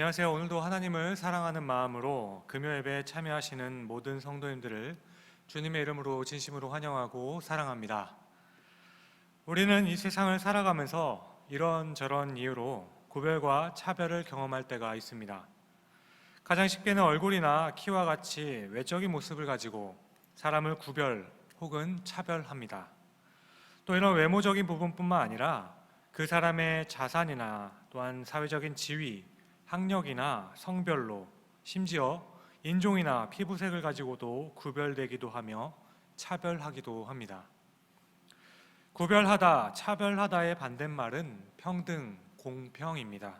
안녕하세요. 오늘도 하나님을 사랑하는 마음으로 금요 예배에 참여하시는 모든 성도님들을 주님의 이름으로 진심으로 환영하고 사랑합니다. 우리는 이 세상을 살아가면서 이런저런 이유로 구별과 차별을 경험할 때가 있습니다. 가장 쉽게는 얼굴이나 키와 같이 외적인 모습을 가지고 사람을 구별 혹은 차별합니다. 또 이런 외모적인 부분뿐만 아니라 그 사람의 자산이나 또한 사회적인 지위, 학력이나 성별로, 심지어 인종이나 피부색을 가지고도 구별되기도 하며 차별하기도 합니다. 구별하다, 차별하다의 반대말은 평등, 공평입니다.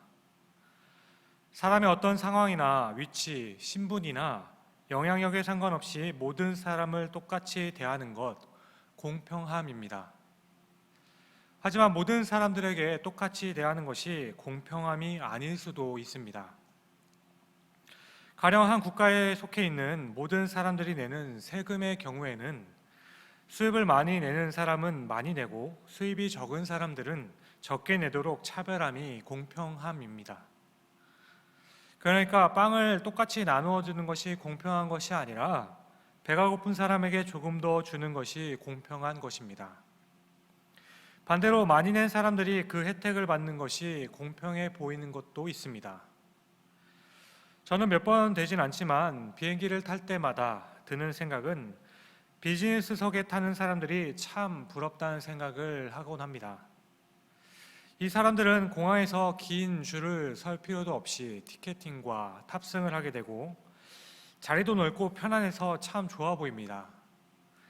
사람의 어떤 상황이나 위치, 신분이나 영향력에 상관없이 모든 사람을 똑같이 대하는 것, 공평함입니다. 하지만 모든 사람들에게 똑같이 대하는 것이 공평함이 아닐 수도 있습니다. 가령 한 국가에 속해 있는 모든 사람들이 내는 세금의 경우에는 수입을 많이 내는 사람은 많이 내고 수입이 적은 사람들은 적게 내도록 차별함이 공평함입니다. 그러니까 빵을 똑같이 나누어 주는 것이 공평한 것이 아니라 배가 고픈 사람에게 조금 더 주는 것이 공평한 것입니다. 반대로 많이 낸 사람들이 그 혜택을 받는 것이 공평해 보이는 것도 있습니다. 저는 몇 번 되진 않지만 비행기를 탈 때마다 드는 생각은 비즈니스석에 타는 사람들이 참 부럽다는 생각을 하곤 합니다. 이 사람들은 공항에서 긴 줄을 설 필요도 없이 티켓팅과 탑승을 하게 되고 자리도 넓고 편안해서 참 좋아 보입니다.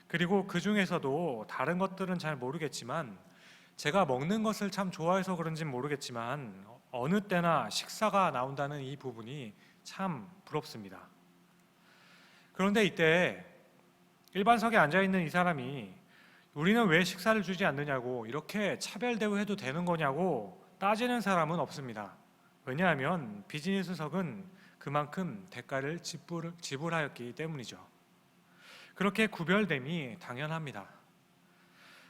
그리고 그 중에서도 다른 것들은 잘 모르겠지만 제가 먹는 것을 참 좋아해서 그런지는 모르겠지만 어느 때나 식사가 나온다는 이 부분이 참 부럽습니다. 그런데 이때 일반석에 앉아있는 이 사람이 우리는 왜 식사를 주지 않느냐고, 이렇게 차별 대우해도 되는 거냐고 따지는 사람은 없습니다. 왜냐하면 비즈니스석은 그만큼 대가를 지불하였기 때문이죠. 그렇게 구별됨이 당연합니다.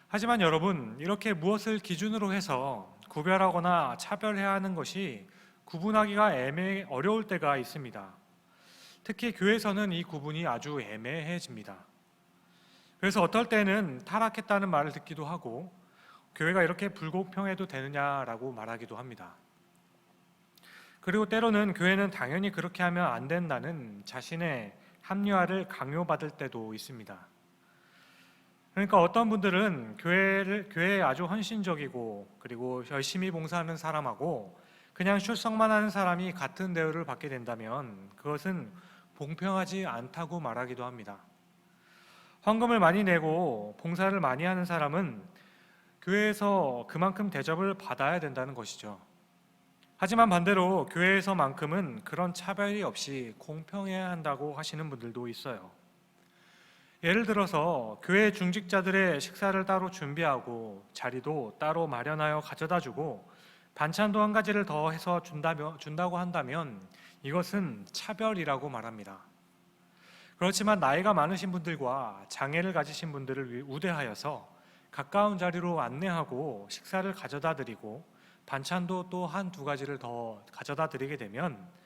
하지만 여러분, 이렇게 무엇을 기준으로 해서 구별하거나 차별해야 하는 것이 구분하기가 어려울 때가 있습니다. 특히 교회에서는 이 구분이 아주 애매해집니다. 그래서 어떨 때는 타락했다는 말을 듣기도 하고 교회가 이렇게 불공평해도 되느냐라고 말하기도 합니다. 그리고 때로는 교회는 당연히 그렇게 하면 안 된다는 자신의 합리화를 강요받을 때도 있습니다. 그러니까 어떤 분들은 교회에 아주 헌신적이고 그리고 열심히 봉사하는 사람하고 그냥 출석만 하는 사람이 같은 대우를 받게 된다면 그것은 공평하지 않다고 말하기도 합니다. 헌금을 많이 내고 봉사를 많이 하는 사람은 교회에서 그만큼 대접을 받아야 된다는 것이죠. 하지만 반대로 교회에서만큼은 그런 차별이 없이 공평해야 한다고 하시는 분들도 있어요. 예를 들어서 교회 중직자들의 식사를 따로 준비하고 자리도 따로 마련하여 가져다 주고 반찬도 한 가지를 더 해서 준다고 한다면 이것은 차별이라고 말합니다. 그렇지만 나이가 많으신 분들과 장애를 가지신 분들을 우대하여서 가까운 자리로 안내하고 식사를 가져다 드리고 반찬도 또 한두 가지를 더 가져다 드리게 되면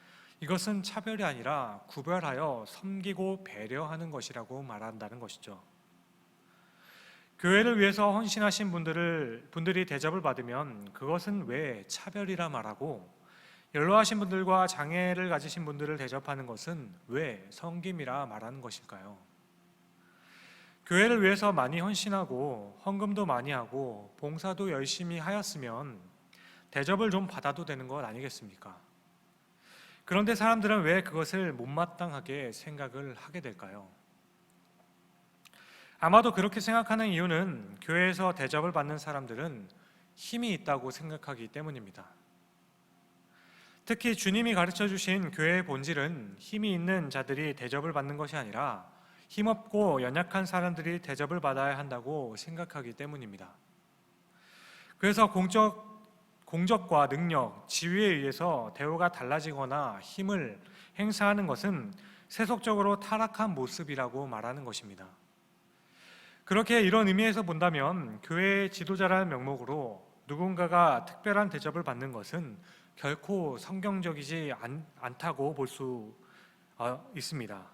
이것은 차별이 아니라 구별하여 섬기고 배려하는 것이라고 말한다는 것이죠. 교회를 위해서 헌신하신 분들이 대접을 받으면 그것은 왜 차별이라 말하고, 연로하신 분들과 장애를 가지신 분들을 대접하는 것은 왜 섬김이라 말하는 것일까요? 교회를 위해서 많이 헌신하고 헌금도 많이 하고 봉사도 열심히 하였으면 대접을 좀 받아도 되는 것 아니겠습니까? 그런데 사람들은 왜 그것을 못마땅하게 생각을 하게 될까요? 아마도 그렇게 생각하는 이유는 교회에서 대접을 받는 사람들은 힘이 있다고 생각하기 때문입니다. 특히 주님이 가르쳐 주신 교회의 본질은 힘이 있는 자들이 대접을 받는 것이 아니라 힘없고 연약한 사람들이 대접을 받아야 한다고 생각하기 때문입니다. 그래서 공적과 능력, 지위에 의해서 대우가 달라지거나 힘을 행사하는 것은 세속적으로 타락한 모습이라고 말하는 것입니다. 그렇게 이런 의미에서 본다면 교회의 지도자라는 명목으로 누군가가 특별한 대접을 받는 것은 결코 성경적이지 않다고 볼 수 있습니다.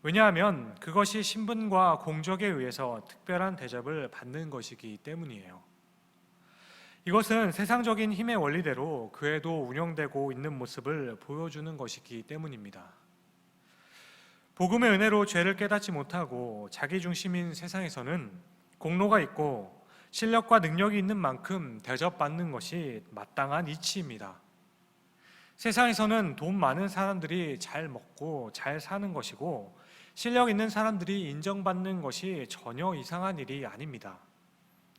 왜냐하면 그것이 신분과 공적에 의해서 특별한 대접을 받는 것이기 때문이에요. 이것은 세상적인 힘의 원리대로 교회도 운영되고 있는 모습을 보여주는 것이기 때문입니다. 복음의 은혜로 죄를 깨닫지 못하고 자기 중심인 세상에서는 공로가 있고 실력과 능력이 있는 만큼 대접받는 것이 마땅한 이치입니다. 세상에서는 돈 많은 사람들이 잘 먹고 잘 사는 것이고 실력 있는 사람들이 인정받는 것이 전혀 이상한 일이 아닙니다.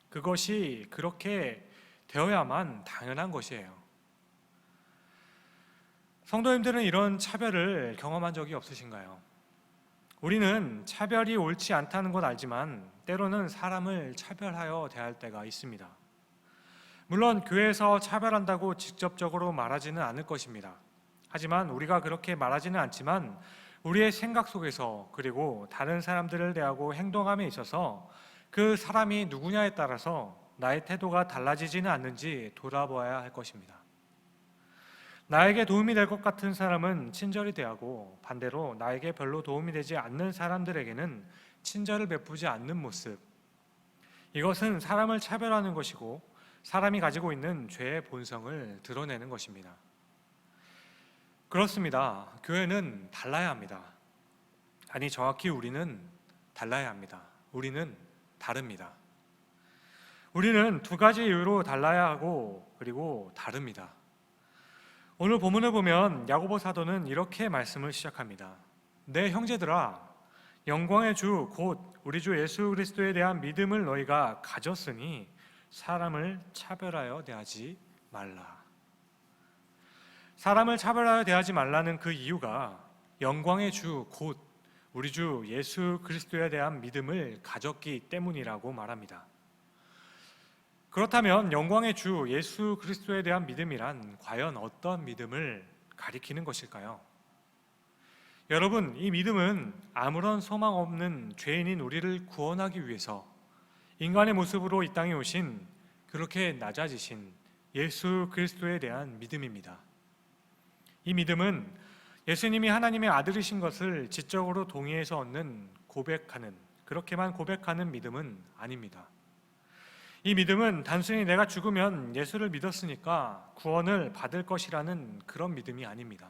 그것이 그렇게 되어야만 당연한 것이에요. 성도님들은 이런 차별을 경험한 적이 없으신가요? 우리는 차별이 옳지 않다는 건 알지만 때로는 사람을 차별하여 대할 때가 있습니다. 물론 교회에서 차별한다고 직접적으로 말하지는 않을 것입니다. 하지만 우리가 그렇게 말하지는 않지만 우리의 생각 속에서 그리고 다른 사람들을 대하고 행동함에 있어서 그 사람이 누구냐에 따라서 나의 태도가 달라지지는 않는지 돌아보아야 할 것입니다. 나에게 도움이 될 것 같은 사람은 친절히 대하고 반대로 나에게 별로 도움이 되지 않는 사람들에게는 친절을 베푸지 않는 모습, 이것은 사람을 차별하는 것이고 사람이 가지고 있는 죄의 본성을 드러내는 것입니다. 그렇습니다. 교회는 달라야 합니다. 아니, 정확히 우리는 달라야 합니다. 우리는 다릅니다. 우리는 두 가지 이유로 달라야 하고 그리고 다릅니다. 오늘 본문을 보면 야고보 사도는 이렇게 말씀을 시작합니다. 내 형제들아, 영광의 주 곧 우리 주 예수 그리스도에 대한 믿음을 너희가 가졌으니 사람을 차별하여 대하지 말라. 사람을 차별하여 대하지 말라는 그 이유가 영광의 주 곧 우리 주 예수 그리스도에 대한 믿음을 가졌기 때문이라고 말합니다. 그렇다면 영광의 주 예수 그리스도에 대한 믿음이란 과연 어떤 믿음을 가리키는 것일까요? 여러분, 이 믿음은 아무런 소망 없는 죄인인 우리를 구원하기 위해서 인간의 모습으로 이 땅에 오신 그렇게 낮아지신 예수 그리스도에 대한 믿음입니다. 이 믿음은 예수님이 하나님의 아들이신 것을 지적으로 동의해서 얻는 고백하는, 그렇게만 고백하는 믿음은 아닙니다. 이 믿음은 단순히 내가 죽으면 예수를 믿었으니까 구원을 받을 것이라는 그런 믿음이 아닙니다.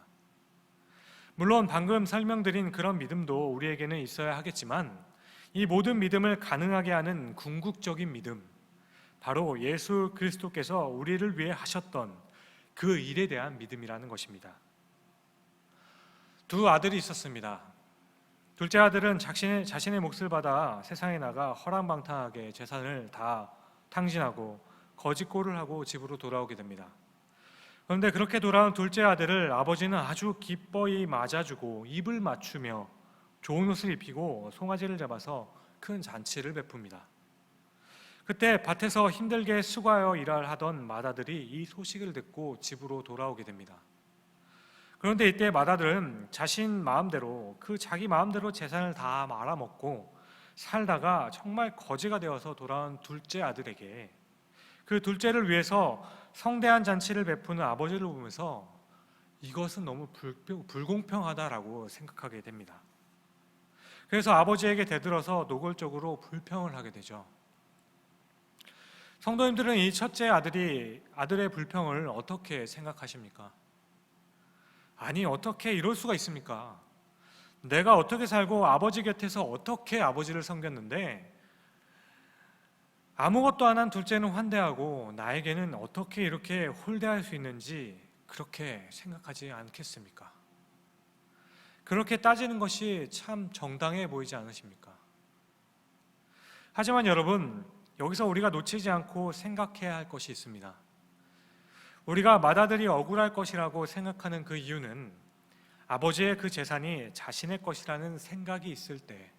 물론 방금 설명드린 그런 믿음도 우리에게는 있어야 하겠지만 이 모든 믿음을 가능하게 하는 궁극적인 믿음, 바로 예수 그리스도께서 우리를 위해 하셨던 그 일에 대한 믿음이라는 것입니다. 두 아들이 있었습니다. 둘째 아들은 자신의 몫을 받아 세상에 나가 허랑방탕하게 재산을 다 탕진하고 거짓골을 하고 집으로 돌아오게 됩니다. 그런데 그렇게 돌아온 둘째 아들을 아버지는 아주 기뻐이 맞아주고 입을 맞추며 좋은 옷을 입히고 송아지를 잡아서 큰 잔치를 베풉니다. 그때 밭에서 힘들게 수고하여 일을 하던 맏아들이 이 소식을 듣고 집으로 돌아오게 됩니다. 그런데 이때 맏아들은 자신 마음대로 자기 마음대로 재산을 다 말아먹고 살다가 정말 거지가 되어서 돌아온 둘째 아들에게 그 둘째를 위해서 성대한 잔치를 베푸는 아버지를 보면서 이것은 너무 불공평하다라고 생각하게 됩니다. 그래서 아버지에게 대들어서 노골적으로 불평을 하게 되죠. 성도님들은 이 첫째 아들의 불평을 어떻게 생각하십니까? 아니, 어떻게 이럴 수가 있습니까? 내가 어떻게 살고 아버지 곁에서 어떻게 아버지를 섬겼는데 아무것도 안 한 둘째는 환대하고 나에게는 어떻게 이렇게 홀대할 수 있는지 그렇게 생각하지 않겠습니까? 그렇게 따지는 것이 참 정당해 보이지 않으십니까? 하지만 여러분, 여기서 우리가 놓치지 않고 생각해야 할 것이 있습니다. 우리가 맏아들이 억울할 것이라고 생각하는 그 이유는 아버지의 그 재산이 자신의 것이라는 생각이 있을 때,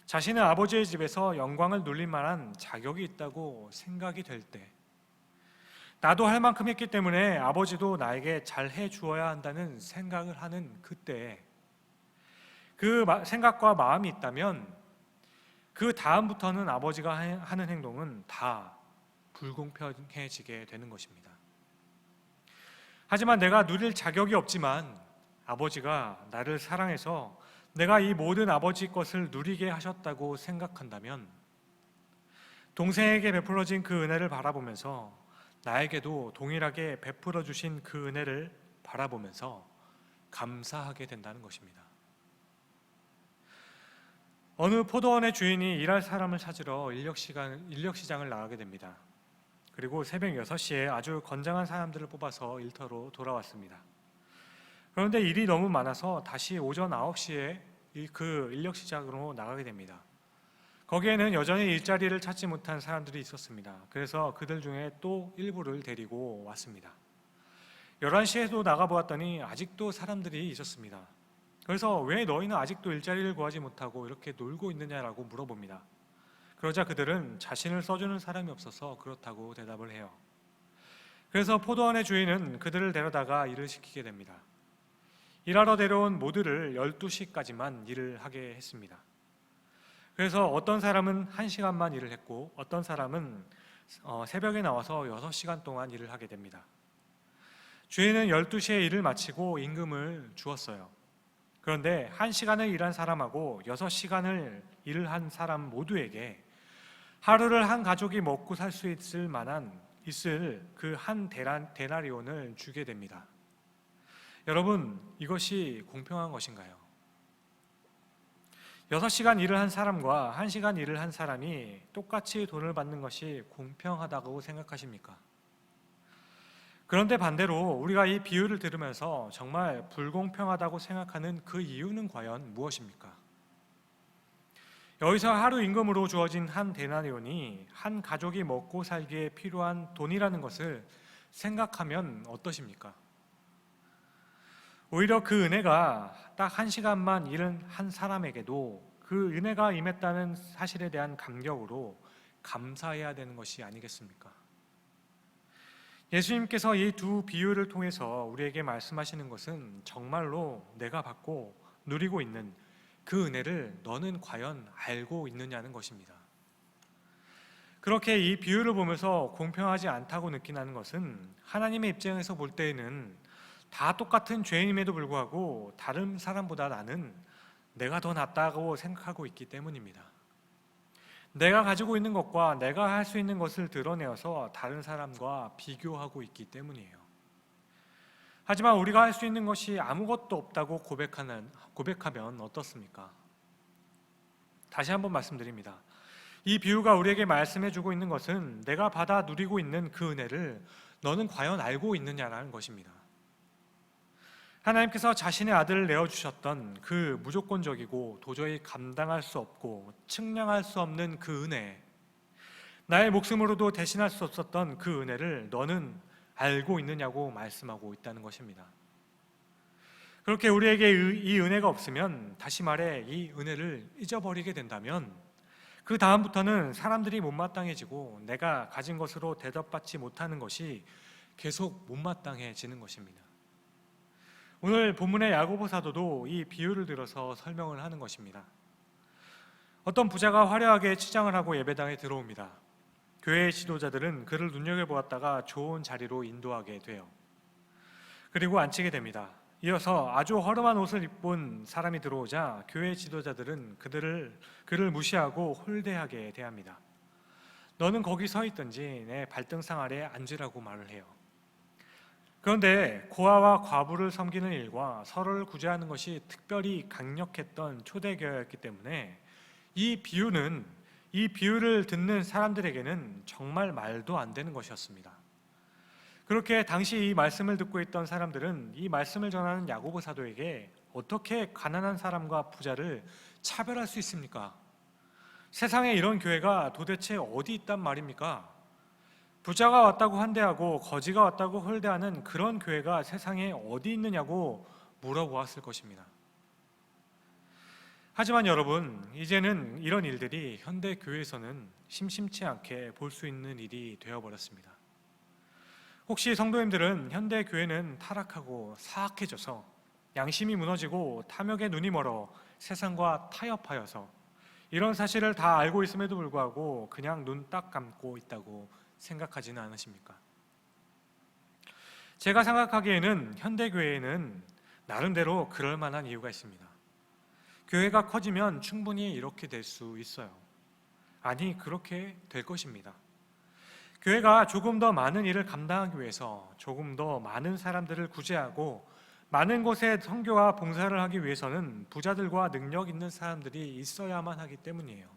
자신은 아버지의 집에서 영광을 누릴 만한 자격이 있다고 생각이 될 때, 나도 할 만큼 했기 때문에 아버지도 나에게 잘 해주어야 한다는 생각을 하는 그때, 그 생각과 마음이 있다면 그 다음부터는 아버지가 하는 행동은 다 불공평해지게 되는 것입니다. 하지만 내가 누릴 자격이 없지만 아버지가 나를 사랑해서 내가 이 모든 아버지 것을 누리게 하셨다고 생각한다면 동생에게 베풀어진 그 은혜를 바라보면서 나에게도 동일하게 베풀어 주신 그 은혜를 바라보면서 감사하게 된다는 것입니다. 어느 포도원의 주인이 일할 사람을 찾으러 인력시장을 나가게 됩니다. 그리고 새벽 6시에 아주 건장한 사람들을 뽑아서 일터로 돌아왔습니다. 그런데 일이 너무 많아서 다시 오전 9시에 그 인력시장으로 나가게 됩니다. 거기에는 여전히 일자리를 찾지 못한 사람들이 있었습니다. 그래서 그들 중에 또 일부를 데리고 왔습니다. 11시에도 나가보았더니 아직도 사람들이 있었습니다. 그래서 왜 너희는 아직도 일자리를 구하지 못하고 이렇게 놀고 있느냐라고 물어봅니다. 그러자 그들은 자신을 써주는 사람이 없어서 그렇다고 대답을 해요. 그래서 포도원의 주인은 그들을 데려다가 일을 시키게 됩니다. 일하러 데려온 모두를 12시까지만 일을 하게 했습니다. 그래서 어떤 사람은 1시간만 일을 했고 어떤 사람은 새벽에 나와서 6시간 동안 일을 하게 됩니다. 주인은 12시에 일을 마치고 임금을 주었어요. 그런데 1시간을 일한 사람하고 6시간을 일을 한 사람 모두에게 하루를 한 가족이 먹고 살 수 있을 그 한 데나리온을 주게 됩니다. 여러분, 이것이 공평한 것인가요? 6시간 일을 한 사람과 1시간 일을 한 사람이 똑같이 돈을 받는 것이 공평하다고 생각하십니까? 그런데 반대로 우리가 이 비유를 들으면서 정말 불공평하다고 생각하는 그 이유는 과연 무엇입니까? 여기서 하루 임금으로 주어진 한 데나리온이 한 가족이 먹고 살기에 필요한 돈이라는 것을 생각하면 어떠십니까? 오히려 그 은혜가 딱 1시간만 일은 한 사람에게도 그 은혜가 임했다는 사실에 대한 감격으로 감사해야 되는 것이 아니겠습니까? 예수님께서 이 두 비유를 통해서 우리에게 말씀하시는 것은 정말로 내가 받고 누리고 있는 그 은혜를 너는 과연 알고 있느냐는 것입니다. 그렇게 이 비유를 보면서 공평하지 않다고 느끼는 것은 하나님의 입장에서 볼 때에는 다 똑같은 죄인임에도 불구하고 다른 사람보다 나는 내가 더 낫다고 생각하고 있기 때문입니다. 내가 가지고 있는 것과 내가 할 수 있는 것을 드러내어서 다른 사람과 비교하고 있기 때문이에요. 하지만 우리가 할 수 있는 것이 아무것도 없다고 고백하면 어떻습니까? 다시 한번 말씀드립니다. 이 비유가 우리에게 말씀해주고 있는 것은 내가 받아 누리고 있는 그 은혜를 너는 과연 알고 있느냐라는 것입니다. 하나님께서 자신의 아들을 내어주셨던 그 무조건적이고 도저히 감당할 수 없고 측량할 수 없는 그 은혜, 나의 목숨으로도 대신할 수 없었던 그 은혜를 너는 알고 있느냐고 말씀하고 있다는 것입니다. 그렇게 우리에게 이 은혜가 없으면, 다시 말해 이 은혜를 잊어버리게 된다면 그 다음부터는 사람들이 못마땅해지고 내가 가진 것으로 대접받지 못하는 것이 계속 못마땅해지는 것입니다. 오늘 본문의 야고보 사도도 이 비유를 들어서 설명을 하는 것입니다. 어떤 부자가 화려하게 치장을 하고 예배당에 들어옵니다. 교회의 지도자들은 그를 눈여겨보았다가 좋은 자리로 인도하게 돼요. 그리고 앉히게 됩니다. 이어서 아주 허름한 옷을 입은 사람이 들어오자 교회 지도자들은 그를 무시하고 홀대하게 대합니다. 너는 거기 서 있든지 내 발등상 아래에 앉으라고 말을 해요. 그런데 고아와 과부를 섬기는 일과 서로를 구제하는 것이 특별히 강력했던 초대교회였기 때문에 이 비유를 듣는 사람들에게는 정말 말도 안 되는 것이었습니다. 그렇게 당시 이 말씀을 듣고 있던 사람들은 이 말씀을 전하는 야고보 사도에게 어떻게 가난한 사람과 부자를 차별할 수 있습니까? 세상에 이런 교회가 도대체 어디 있단 말입니까? 부자가 왔다고 환대하고 거지가 왔다고 홀대하는 그런 교회가 세상에 어디 있느냐고 물어보았을 것입니다. 하지만 여러분, 이제는 이런 일들이 현대 교회에서는 심심치 않게 볼 수 있는 일이 되어버렸습니다. 혹시 성도님들은 현대 교회는 타락하고 사악해져서 양심이 무너지고 탐욕에 눈이 멀어 세상과 타협하여서 이런 사실을 다 알고 있음에도 불구하고 그냥 눈 딱 감고 있다고 생각하지는 않으십니까? 제가 생각하기에는 현대교회에는 나름대로 그럴 만한 이유가 있습니다. 교회가 커지면 충분히 이렇게 될 수 있어요. 아니, 그렇게 될 것입니다. 교회가 조금 더 많은 일을 감당하기 위해서, 조금 더 많은 사람들을 구제하고 많은 곳에 선교와 봉사를 하기 위해서는 부자들과 능력 있는 사람들이 있어야만 하기 때문이에요.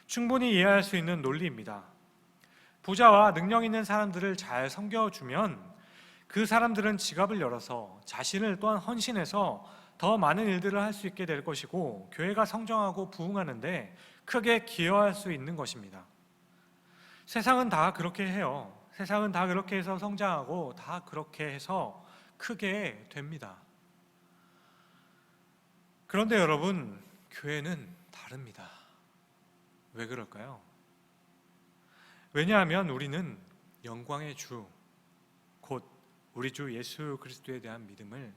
충분히 이해할 수 있는 논리입니다. 부자와 능력 있는 사람들을 잘 섬겨주면 그 사람들은 지갑을 열어서 자신을 또한 헌신해서 더 많은 일들을 할 수 있게 될 것이고, 교회가 성장하고 부흥하는데 크게 기여할 수 있는 것입니다. 세상은 다 그렇게 해요. 세상은 다 그렇게 해서 성장하고 다 그렇게 해서 크게 됩니다. 그런데 여러분, 교회는 다릅니다. 왜 그럴까요? 왜냐하면 우리는 영광의 주, 곧 우리 주 예수 그리스도에 대한 믿음을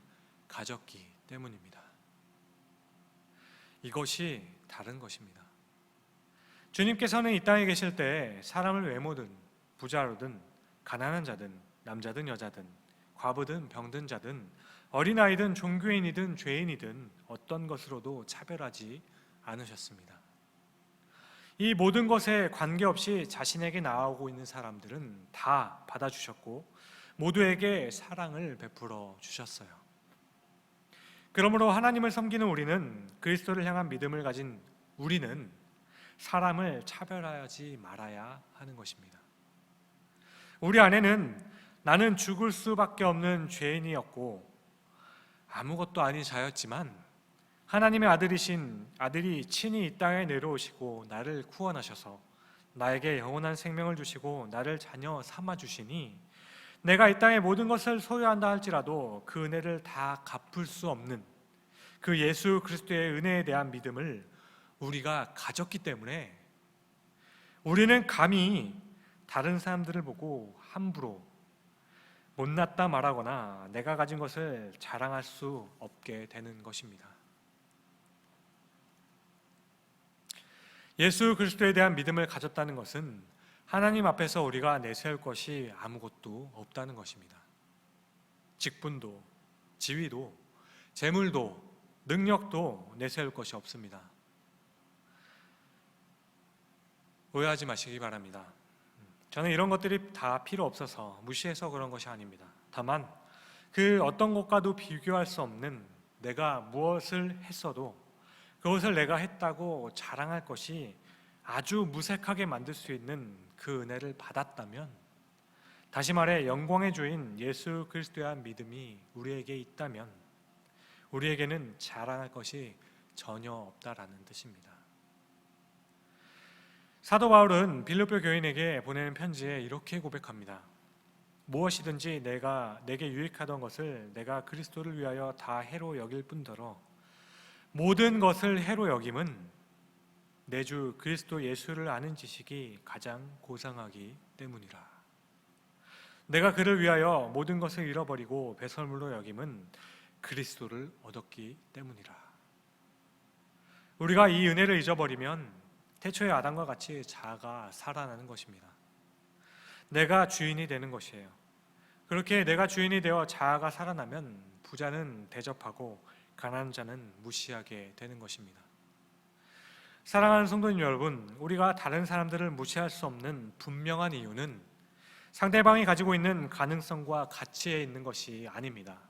가졌기 때문입니다. 이것이 다른 것입니다. 주님께서는 이 땅에 계실 때 사람을 외모든 부자로든 가난한 자든 남자든 여자든 과부든 병든 자든 어린아이든 종교인이든 죄인이든 어떤 것으로도 차별하지 않으셨습니다. 이 모든 것에 관계없이 자신에게 나아오고 있는 사람들은 다 받아주셨고 모두에게 사랑을 베풀어 주셨어요. 그러므로 하나님을 섬기는 우리는, 그리스도를 향한 믿음을 가진 우리는 사람을 차별하지 말아야 하는 것입니다. 우리 안에는 나는 죽을 수밖에 없는 죄인이었고 아무것도 아닌 자였지만 하나님의 아들이 친히 이 땅에 내려오시고 나를 구원하셔서 나에게 영원한 생명을 주시고 나를 자녀 삼아 주시니, 내가 이 땅의 모든 것을 소유한다 할지라도 그 은혜를 다 갚을 수 없는 그 예수 그리스도의 은혜에 대한 믿음을 우리가 가졌기 때문에 우리는 감히 다른 사람들을 보고 함부로 못났다 말하거나 내가 가진 것을 자랑할 수 없게 되는 것입니다. 예수 그리스도에 대한 믿음을 가졌다는 것은 하나님 앞에서 우리가 내세울 것이 아무것도 없다는 것입니다. 직분도, 지위도, 재물도, 능력도 내세울 것이 없습니다. 오해하지 마시기 바랍니다. 저는 이런 것들이 다 필요 없어서 무시해서 그런 것이 아닙니다. 다만 그 어떤 것과도 비교할 수 없는 내가 무엇을 했어도 그것을 내가 했다고 자랑할 것이 아주 무색하게 만들 수 있는 그 은혜를 받았다면, 다시 말해 영광의 주인 예수 그리스도에 대한 믿음이 우리에게 있다면 우리에게는 자랑할 것이 전혀 없다라는 뜻입니다. 사도 바울은 빌립보 교인에게 보내는 편지에 이렇게 고백합니다. 무엇이든지 내게 유익하던 것을 내가 그리스도를 위하여 다 해로 여길 뿐더러 모든 것을 해로 여김은 내 주 그리스도 예수를 아는 지식이 가장 고상하기 때문이라. 내가 그를 위하여 모든 것을 잃어버리고 배설물로 여김은 그리스도를 얻었기 때문이라. 우리가 이 은혜를 잊어버리면 태초의 아담과 같이 자아가 살아나는 것입니다. 내가 주인이 되는 것이에요. 그렇게 내가 주인이 되어 자아가 살아나면 부자는 대접하고 가난한 자는 무시하게 되는 것입니다. 사랑하는 성도님 여러분, 우리가 다른 사람들을 무시할 수 없는 분명한 이유는 상대방이 가지고 있는 가능성과 가치에 있는 것이 아닙니다.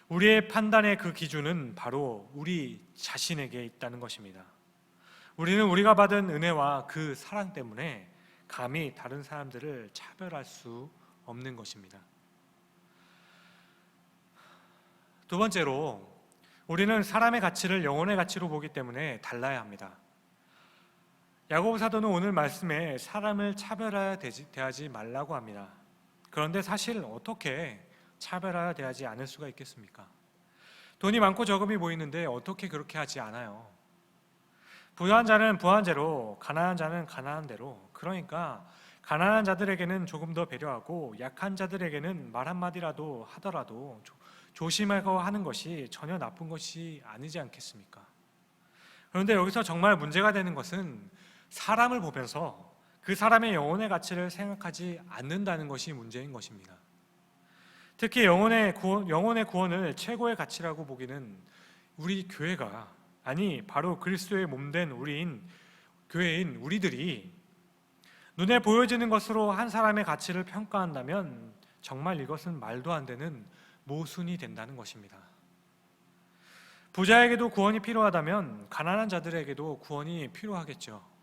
우리의 판단의 그 기준은 바로 우리 자신에게 있다는 것입니다. 우리는 우리가 받은 은혜와 그 사랑 때문에 감히 다른 사람들을 차별할 수 없는 것입니다. 두 번째로, 우리는 사람의 가치를 영혼의 가치로 보기 때문에 달라야 합니다. 야고보 사도는 오늘 말씀에 사람을 차별하여 대하지 말라고 합니다. 그런데 사실 어떻게 차별하여 대하지 않을 수가 있겠습니까? 돈이 많고 적음이 보이는데 어떻게 그렇게 하지 않아요? 부유한 자는 부한 대로, 가난한 자는 가난한 대로. 그러니까 가난한 자들에게는 조금 더 배려하고 약한 자들에게는 말 한마디라도 하더라도 조심하고 하는 것이 전혀 나쁜 것이 아니지 않겠습니까? 그런데 여기서 정말 문제가 되는 것은 사람을 보면서 그 사람의 영혼의 가치를 생각하지 않는다는 것이 문제인 것입니다. 특히 영혼의 구원을 최고의 가치라고 보기는 우리 교회가, 아니 바로 그리스도의 몸된 교회인 우리들이 눈에 보여지는 것으로 한 사람의 가치를 평가한다면 정말 이것은 말도 안 되는 모순이 된다는 것입니다. 부자에게도 구원이 필요하다면 가난한 자들에게도 구원이 필요하겠죠.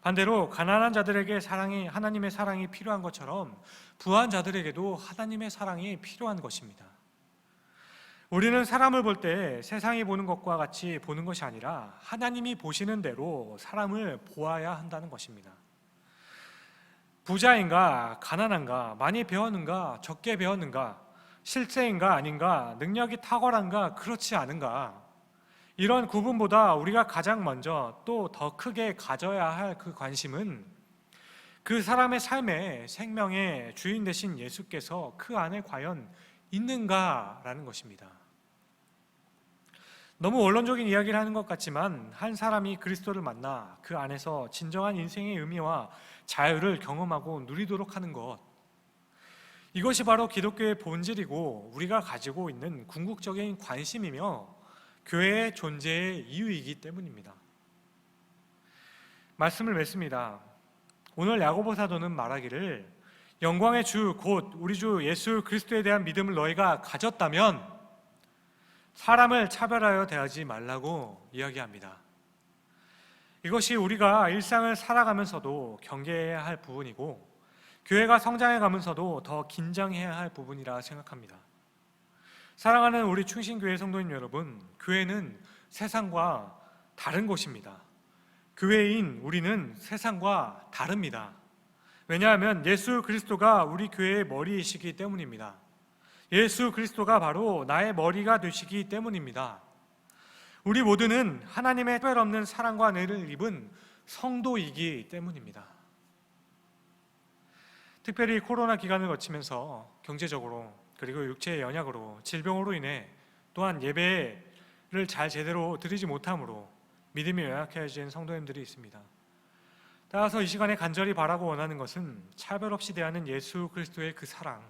반대로 가난한 자들에게 하나님의 사랑이 필요한 것처럼 부한 자들에게도 하나님의 사랑이 필요한 것입니다. 우리는 사람을 볼 때 세상이 보는 것과 같이 보는 것이 아니라 하나님이 보시는 대로 사람을 보아야 한다는 것입니다. 부자인가 가난한가, 많이 배웠는가 적게 배웠는가, 실세인가 아닌가, 능력이 탁월한가 그렇지 않은가, 이런 구분보다 우리가 가장 먼저 또 더 크게 가져야 할 그 관심은 그 사람의 삶의 생명의 주인 되신 예수께서 그 안에 과연 있는가라는 것입니다. 너무 원론적인 이야기를 하는 것 같지만 한 사람이 그리스도를 만나 그 안에서 진정한 인생의 의미와 자유를 경험하고 누리도록 하는 것, 이것이 바로 기독교의 본질이고 우리가 가지고 있는 궁극적인 관심이며 교회의 존재의 이유이기 때문입니다. 말씀을 맺습니다. 오늘 야고보 사도는 말하기를 영광의 주 곧 우리 주 예수 그리스도에 대한 믿음을 너희가 가졌다면 사람을 차별하여 대하지 말라고 이야기합니다. 이것이 우리가 일상을 살아가면서도 경계해야 할 부분이고 교회가 성장해 가면서도 더 긴장해야 할 부분이라 생각합니다. 사랑하는 우리 충신교회 성도님 여러분, 교회는 세상과 다른 곳입니다. 교회인 우리는 세상과 다릅니다. 왜냐하면 예수 그리스도가 우리 교회의 머리이시기 때문입니다. 예수 그리스도가 바로 나의 머리가 되시기 때문입니다. 우리 모두는 하나님의 특별 없는 사랑과 은혜를 입은 성도이기 때문입니다. 특별히 코로나 기간을 거치면서 경제적으로 그리고 육체의 연약으로 질병으로 인해 또한 예배를 제대로 드리지 못함으로 믿음이 연약해진 성도님들이 있습니다. 따라서 이 시간에 간절히 바라고 원하는 것은 차별 없이 대하는 예수 그리스도의 그 사랑,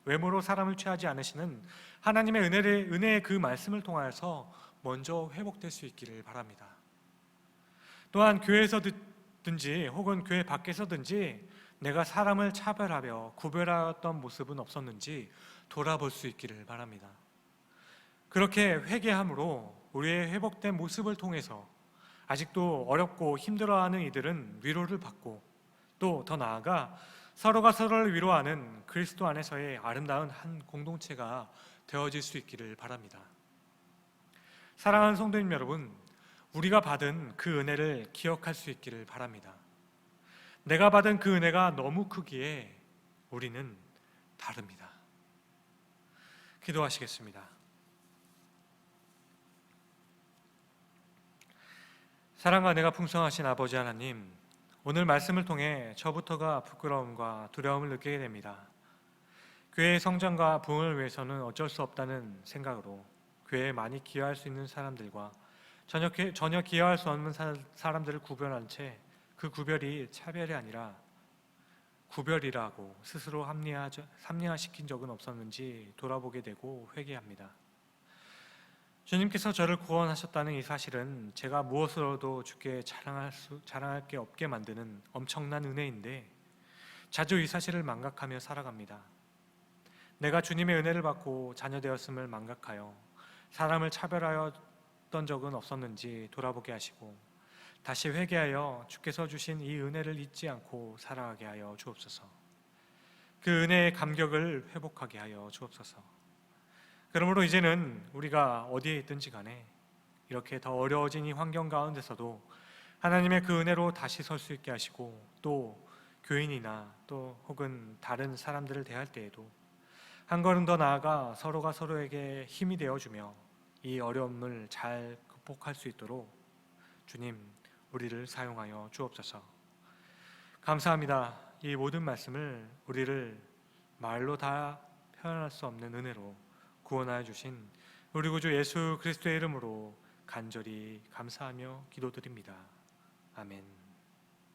외모로 사람을 취하지 않으시는 하나님의 은혜의 그 말씀을 통하여서 먼저 회복될 수 있기를 바랍니다. 또한 교회에서든지 혹은 교회 밖에서든지 내가 사람을 차별하며 구별하였던 모습은 없었는지 돌아볼 수 있기를 바랍니다. 그렇게 회개함으로 우리의 회복된 모습을 통해서 아직도 어렵고 힘들어하는 이들은 위로를 받고 또 더 나아가 서로가 서로를 위로하는 그리스도 안에서의 아름다운 한 공동체가 되어질 수 있기를 바랍니다. 사랑하는 성도님 여러분, 우리가 받은 그 은혜를 기억할 수 있기를 바랍니다. 내가 받은 그 은혜가 너무 크기에 우리는 다릅니다. 기도하시겠습니다. 사랑과 은혜가 풍성하신 아버지 하나님, 오늘 말씀을 통해 저부터가 부끄러움과 두려움을 느끼게 됩니다. 교회의 성장과 부흥을 위해서는 어쩔 수 없다는 생각으로 교회에 많이 기여할 수 있는 사람들과 전혀 기여할 수 없는 사람들을 구별한 채 그 구별이 차별이 아니라 구별이라고 스스로 합리화시킨 적은 없었는지 돌아보게 되고 회개합니다. 주님께서 저를 구원하셨다는 이 사실은 제가 무엇으로도 주께 자랑할 게 없게 만드는 엄청난 은혜인데 자주 이 사실을 망각하며 살아갑니다. 내가 주님의 은혜를 받고 자녀 되었음을 망각하여 사람을 차별하였던 적은 없었는지 돌아보게 하시고 다시 회개하여 주께서 주신 이 은혜를 잊지 않고 살아가게 하여 주옵소서. 그 은혜의 감격을 회복하게 하여 주옵소서. 그러므로 이제는 우리가 어디에 있든지 간에 이렇게 더 어려워진 이 환경 가운데서도 하나님의 그 은혜로 다시 설 수 있게 하시고 또 교인이나 또 혹은 다른 사람들을 대할 때에도 한 걸음 더 나아가 서로가 서로에게 힘이 되어주며 이 어려움을 잘 극복할 수 있도록 주님 우리를 사용하여 주옵소서. 감사합니다. 이 모든 말씀을 우리를 말로 다 표현할 수 없는 은혜로 구원하여 주신 우리 구주 예수 그리스도의 이름으로 간절히 감사하며 기도드립니다. 아멘.